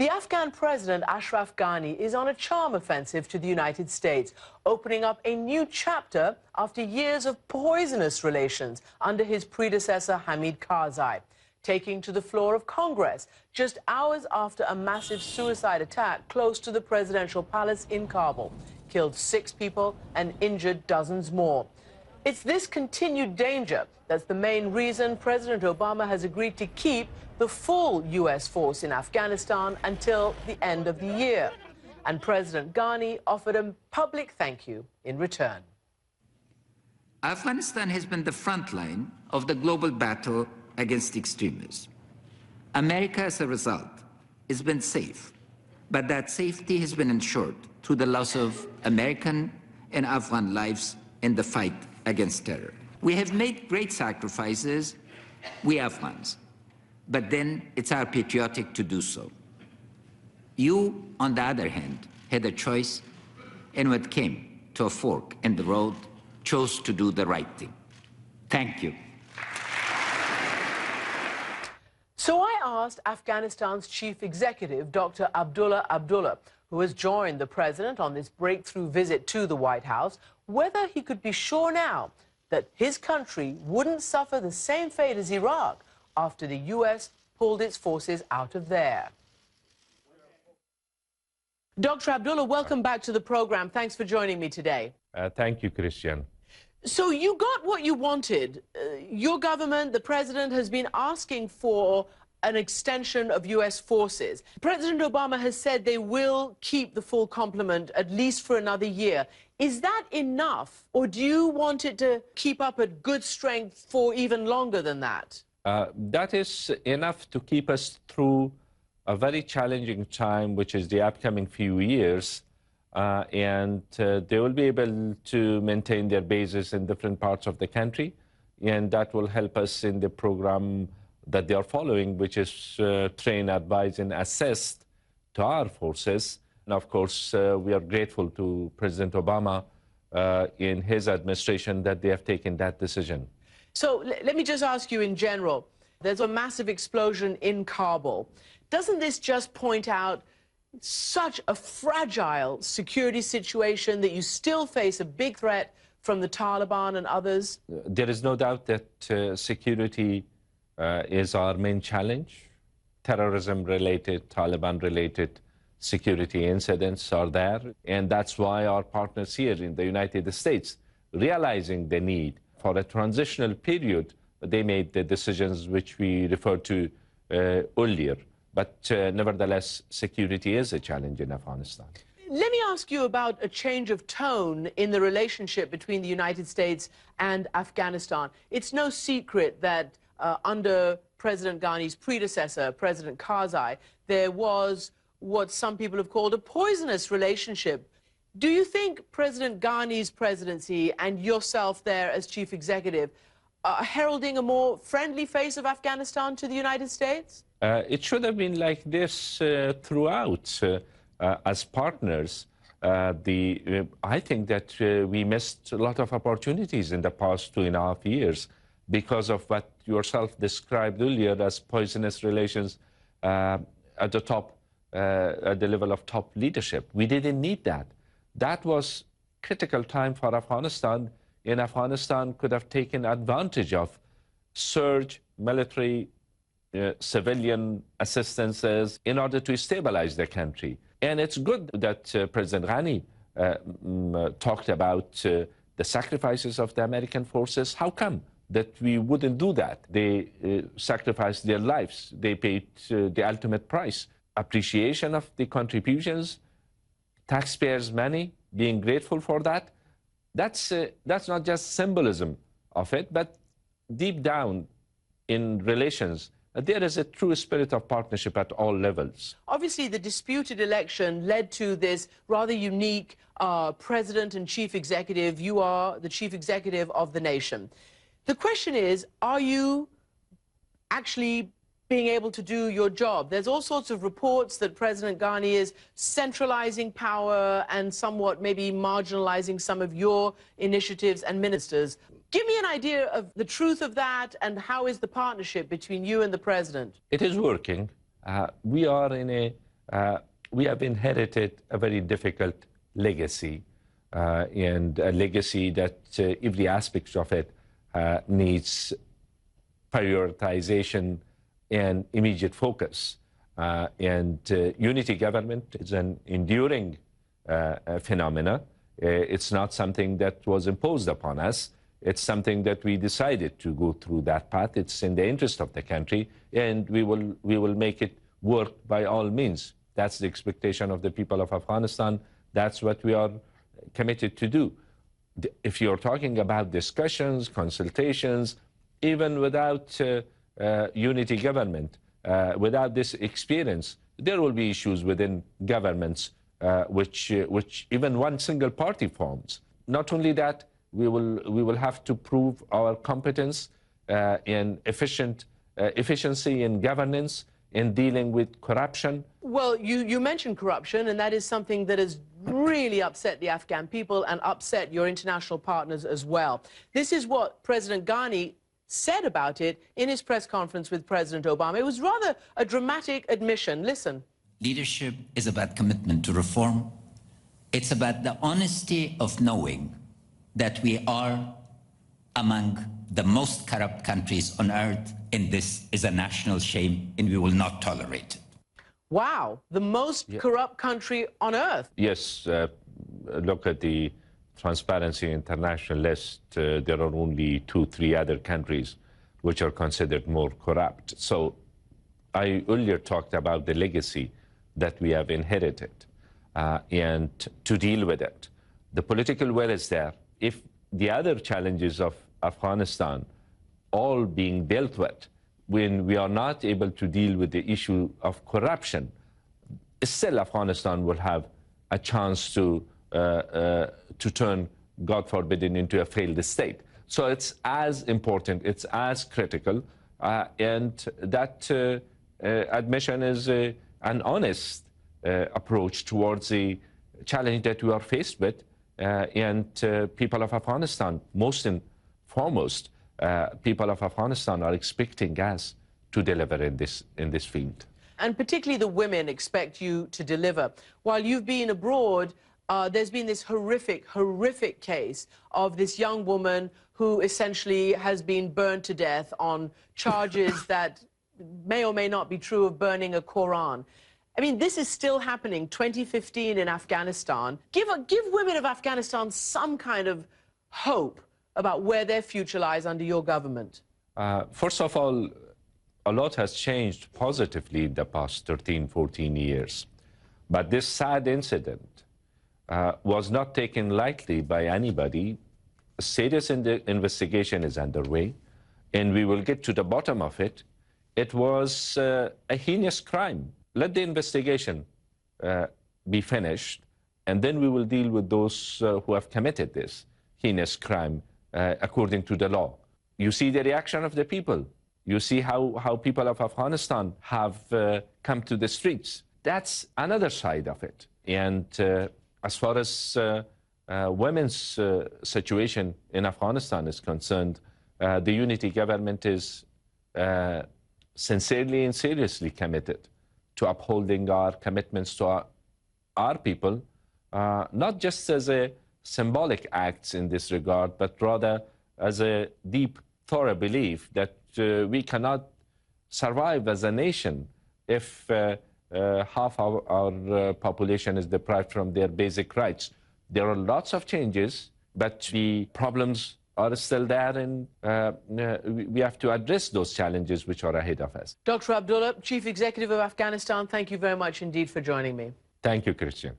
The Afghan president, Ashraf Ghani, is on a charm offensive to the United States, opening up a new chapter after years of poisonous relations under his predecessor, Hamid Karzai, taking to the floor of Congress just hours after a massive suicide attack close to the presidential palace in Kabul, killed 6 people and injured dozens more. It's this continued danger that's the main reason President Obama has agreed to keep the full U.S. force in Afghanistan until the end of the year. And President Ghani offered a public thank you in return. Afghanistan has been the front line of the global battle against extremism. America, as a result, has been safe, but that safety has been ensured through the loss of American and Afghan lives in the fight against terror. We have made great sacrifices, we Afghans, but then it's our patriotic to do so. You, on the other hand, had a choice, and when it came to a fork in the road, chose to do the right thing. Thank you. So I asked Afghanistan's chief executive, Dr. Abdullah Abdullah, who has joined the president on this breakthrough visit to the White House, whether he could be sure now that his country wouldn't suffer the same fate as Iraq after the U.S. pulled its forces out of there. Dr. Abdullah, welcome back to the program. Thanks for joining me today. Thank you, Christian. So you got what you wanted. Your government, the president, has been asking for an extension of U.S. forces. President Obama has said they will keep the full complement at least for another year. Is that enough, or do you want it to keep up at good strength for even longer than that? That is enough to keep us through a very challenging time, which is the upcoming few years. And they will be able to maintain their bases in different parts of the country. And that will help us in the program that they are following, which is train, advise, and assist to our forces. And of course, we are grateful to President Obama in his administration that they have taken that decision. So let me just ask you in general, there's a massive explosion in Kabul. Doesn't this just point out such a fragile security situation that you still face a big threat from the Taliban and others? There is no doubt that security is our main challenge. Terrorism-related, Taliban-related security incidents are there. And that's why our partners here in the United States, realizing the need for a transitional period, they made the decisions which we referred to earlier. But nevertheless, security is a challenge in Afghanistan. Let me ask you about a change of tone in the relationship between the United States and Afghanistan. It's no secret that under President Ghani's predecessor, President Karzai, there was what some people have called a poisonous relationship. Do you think President Ghani's presidency and yourself there as chief executive are heralding a more friendly face of Afghanistan to the United States? It should have been like this throughout. As partners, I think that we missed a lot of opportunities in the past 2.5 years because of what yourself described earlier as poisonous relations at the top, at the level of top leadership. We didn't need that. That was critical time for Afghanistan, and Afghanistan could have taken advantage of surge military civilian assistances in order to stabilize the country. And it's good that President Ghani talked about the sacrifices of the American forces. How come that we wouldn't do that? They sacrificed their lives. They paid the ultimate price. Appreciation of the contributions, taxpayers' money, being grateful for that. That's not just symbolism of it, but deep down in relations, there is a true spirit of partnership at all levels. Obviously, the disputed election led to this rather unique president and chief executive. You are the chief executive of the nation. The question is, are you actually being able to do your job? There's all sorts of reports that President Ghani is centralizing power and somewhat maybe marginalizing some of your initiatives and ministers. Give me an idea of the truth of that, and how is the partnership between you and the president? It is working. We are in we have inherited a very difficult legacy, and a legacy that every aspect of it needs prioritization and immediate focus. Unity government is an enduring phenomena. It's not something that was imposed upon us. It's something that we decided to go through that path. It's in the interest of the country, and we will make it work by all means. That's the expectation of the people of Afghanistan. That's what we are committed to do. If you're talking about discussions, consultations, even without unity government, without this experience, there will be issues within governments which even one single party forms. Not only that, we will have to prove our competence in efficiency in governance, in dealing with corruption. Well, you mentioned corruption, and that is something that has really upset the Afghan people and upset your international partners as well. This is what President Ghani said about it in his press conference with President Obama. It was rather a dramatic admission. Listen. Leadership is about commitment to reform. It's about the honesty of knowing that we are among the most corrupt countries on earth, and this is a national shame, and we will not tolerate it. Wow, the most corrupt country on earth. Yes, look at the Transparency International list. There are only 2-3 other countries which are considered more corrupt. So I earlier talked about the legacy that we have inherited and to deal with it. The political will is there. If the other challenges of Afghanistan all being dealt with, when we are not able to deal with the issue of corruption, still Afghanistan will have a chance to turn, God forbid, into a failed state. So it's as important, it's as critical, and that admission is an honest approach towards the challenge that we are faced with, and people of Afghanistan, most and foremost, people of Afghanistan are expecting us to deliver in this field. And particularly the women expect you to deliver. While you've been abroad, there's been this horrific case of this young woman who essentially has been burned to death on charges that may or may not be true of burning a Quran. I mean, this is still happening, 2015 in Afghanistan. Give women of Afghanistan some kind of hope about where their future lies under your government. First of all, a lot has changed positively in the past 13, 14 years. But this sad incident was not taken lightly by anybody. A serious investigation is underway, and we will get to the bottom of it. It was a heinous crime. Let the investigation be finished, and then we will deal with those who have committed this heinous crime according to the law. You see the reaction of the people. You see how people of Afghanistan have come to the streets. That's another side of it. And as far as women's situation in Afghanistan is concerned, the unity government is sincerely and seriously committed to upholding our commitments to our people, not just as a symbolic acts in this regard, but rather as a deep, thorough belief that we cannot survive as a nation if half our population is deprived from their basic rights. There are lots of changes, but the problems are still there, and we have to address those challenges which are ahead of us. Dr. Abdullah, Chief Executive of Afghanistan, thank you very much indeed for joining me. Thank you, Christian.